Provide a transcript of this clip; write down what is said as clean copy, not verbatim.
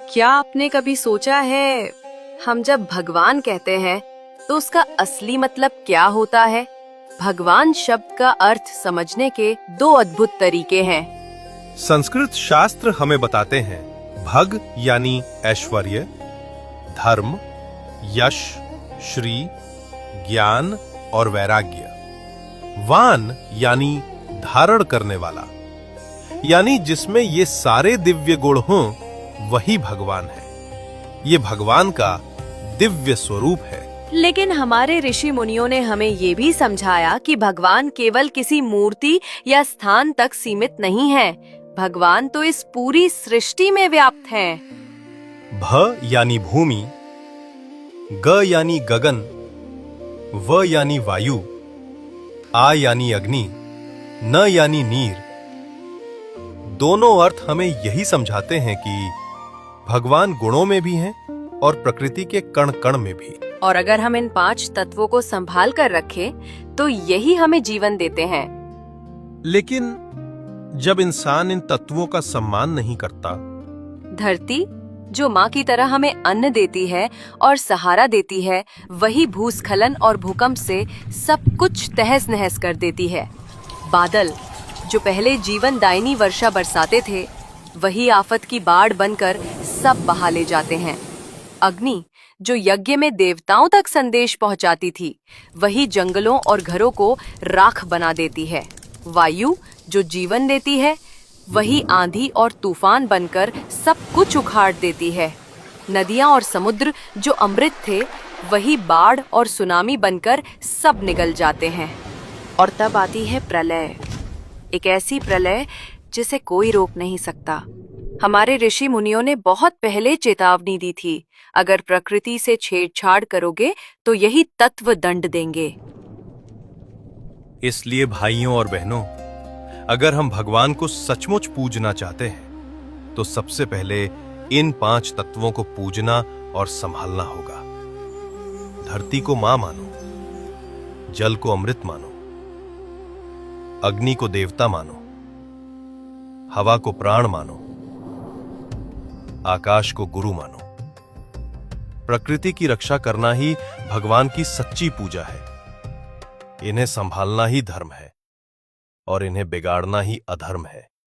क्या आपने कभी सोचा है, हम जब भगवान कहते हैं तो उसका असली मतलब क्या होता है? भगवान शब्द का अर्थ समझने के दो अद्भुत तरीके हैं। संस्कृत शास्त्र हमें बताते हैं, भग यानी ऐश्वर्य, धर्म, यश, श्री, ज्ञान और वैराग्य। वान यानी धारण करने वाला, यानी जिसमें ये सारे दिव्य गुण हों, वही भगवान है। ये भगवान का दिव्य स्वरूप है। लेकिन हमारे ऋषि मुनियों ने हमें ये भी समझाया कि भगवान केवल किसी मूर्ति या स्थान तक सीमित नहीं है। भगवान तो इस पूरी सृष्टि में व्याप्त हैं। भ यानी भूमि, ग यानी गगन, व यानी वायु, आ यानी अग्नि, न यानी नीर। दोनों अर्थ हमें यही समझाते हैं कि भगवान गुणों में भी हैं और प्रकृति के कण कण में भी। और अगर हम इन 5 तत्वों को संभाल कर रखें तो यही हमें जीवन देते हैं। लेकिन जब इंसान इन तत्वों का सम्मान नहीं करता, धरती जो माँ की तरह हमें अन्न देती है और सहारा देती है, वही भूस्खलन और भूकंप से सब कुछ तहस नहस कर देती है। बादल जो पहले जीवनदायिनी वर्षा बरसाते थे, वही आफत की बाढ़ बनकर सब बहा ले जाते हैं। अग्नि जो यज्ञ में देवताओं तक संदेश पहुंचाती थी, वही जंगलों और घरों को राख बना देती है। वायु जो जीवन देती है, वही आंधी और तूफान बनकर सब कुछ उखाड़ देती है। नदियां और समुद्र जो अमृत थे, वही बाढ़ और सुनामी बनकर सब निगल जाते हैं। और तब आती है प्रलय, एक ऐसी प्रलय जिसे कोई रोक नहीं सकता। हमारे ऋषि मुनियों ने बहुत पहले चेतावनी दी थी, अगर प्रकृति से छेड़छाड़ करोगे तो यही तत्व दंड देंगे। इसलिए भाइयों और बहनों, अगर हम भगवान को सचमुच पूजना चाहते हैं, तो सबसे पहले इन 5 तत्वों को पूजना और संभालना होगा। धरती को मां मानो, जल को अमृत मानो, अग्नि को देवता मानो, हवा को प्राण मानो, आकाश को गुरु मानो। प्रकृति की रक्षा करना ही भगवान की सच्ची पूजा है। इन्हें संभालना ही धर्म है और इन्हें बिगाड़ना ही अधर्म है।